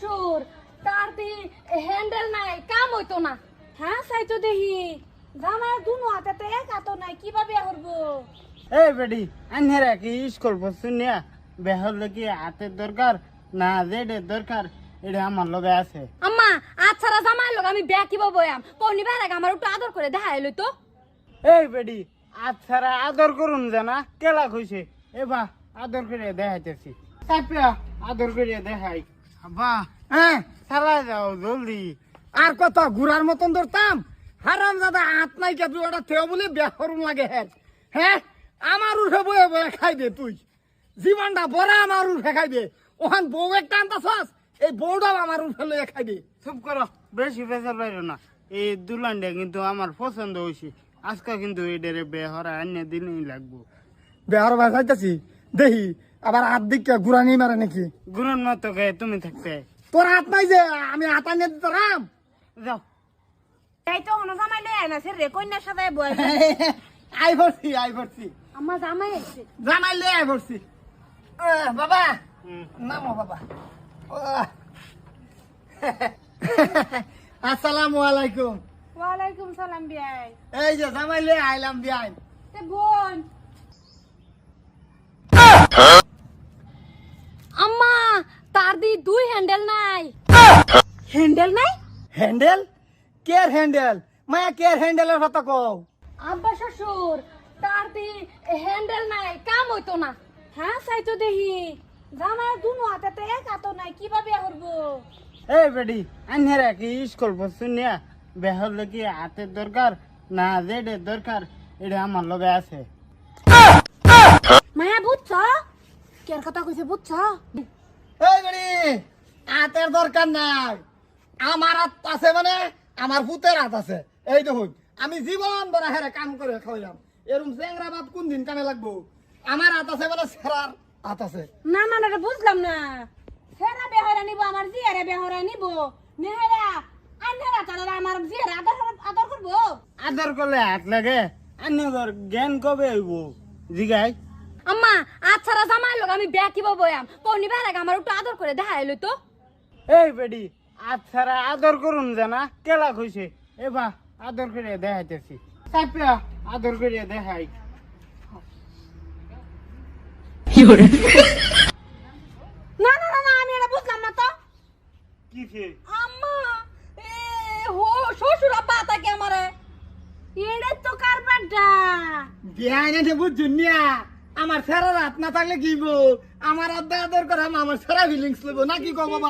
শ্বশুর তার দি হ্যান্ডেল নাই, কাম হইতো না। হ্যাঁ চাইতো দেখি জামাই দুনো হাতে তো এক হাতও নাই, কিভাবে করবো? এই বেডি আন্হেরা কি স্কুল পড়ছুনিয়া বেহল কি হাতের দরকার না জেডের দরকার, এটা আমার লগে আছে। আম্মা আচ্ছারা জামাই লোক আমি ব্যাগ কিবা বয়াম পৌনি ভাই আমার একটু আদর করে দেখা এলো তো। এই বেডি আচ্ছারা আদর করুন জানা কেলা কইছে, এবা আদর করে দেখাইতেছি, তারপরে আদর করে দেখাই। আব্বা হ্যাঁ চালাই যাও জলদি। আর কত ঘুরার মতন ধরতাম, হারাম দাদা হাত নাই কে তুই ওটা থেও বলে ব্যাগ করুন লাগে। হ্যাঁ হ্যাঁ আমার উঠে বয়ে বয়ে খাই দে, তুই জীবনটা বড় আমার উঠে খাই দে। ওখান বউ একটা আনতাছস, এই বউটাও আমার উঠে লয়ে খাই দে। চুপ করো, বেশি বেচার বাইরো না। এই দুলানটা কিন্তু আমার পছন্দ হয়েছে, আজকে কিন্তু এটারে বেহরা আনিয়ে দিলেই লাগবো। বেহার ভাই খাইতেছি দেখি আবার হাত দিকে ঘুরা নিয়ে মারে নাকি। গুরুর মতো কে তুমি থাকতে তোর হাত নাই যে আমি হাত আনিয়ে দিতে রাম। যাও। তাই তো হনো জামাই লয়ে আনা সে রে কন্যার সাথে বয়। আই ভরছি আই ভরছি আম্মা জামাই এসে জামাই লে আই ভরছি। বাবা হুম। নামো বাবা। আসসালামু আলাইকুম। ওয়ালাইকুম সালাম বিয়াই। এই যে জামাই লে আইলাম বিয়াই। তে বোন আম্মা তার দি দুই হ্যান্ডেল নাই। হ্যান্ডেল নাই? হ্যান্ডেল কেয়ার হ্যান্ডেল মায়া কেয়ার হ্যান্ডেলের কথা কও। আব্বা শ্বশুর তার দি হ্যান্ডেল নাই, কাম হইতো না। হ্যাঁ চাইতো দেখি জামাই দুনো হাতে তো এক হাতও নাই, কিভাবে করবো? এই বেডি আন্হেরা কি স্কুল পড়ছুনিয়া বেহল কি হাতের দরকার না জেডের দরকার, এটা আমার লগে আছে। মায়া বুঝছ কের কথা কইছে বুঝছ? এই বেড়ি হাতের দরকার নাই, আমার হাত আছে মানে আমার ভূতের হাত আছে। এই দেখুন আমি জীবন বড় হেরে কাম করে খাওয়াইলাম, এরকম চেংরা বাপ কোন দিন কামে লাগবো? আমার হাত আছে মানে সেরার হাত আছে। না না না বুঝলাম না। সেরা বেহরা নিব আমার জিয়ারে বেহরা নিব নেহেরা আন্নেরা তারা আমার জিয়ারে আদর করবো। আদর করলে হাত লাগে, আন্যগর জ্ঞান কবে হইব জিগাই। আম্মা আচ্ছারা জামাই লোক আমি ব্যাগ কিবা বয়াম পৌনি ভাই আমার একটু আদর করে দেখা এলো তো। এই বেডি আচ্ছারা আদর করুন জানা কেলা কইছে, এবা আদর করে দেখাইতেছি, তারপরে আদর করে দেখাই। না না না না আমি এটা বুঝলাম না তো। কিছে আম্মা এ হো শ্বশুর আব্বা তাকে আমারে এড়ে তো কারবারটা। বিয়া এনে বুঝুন নিয়া আমার সেরার হাত না থাকলে কি বো, আমার আদর করাম আমার সেরা ফিলিংস লইব নাকি কো বাবা।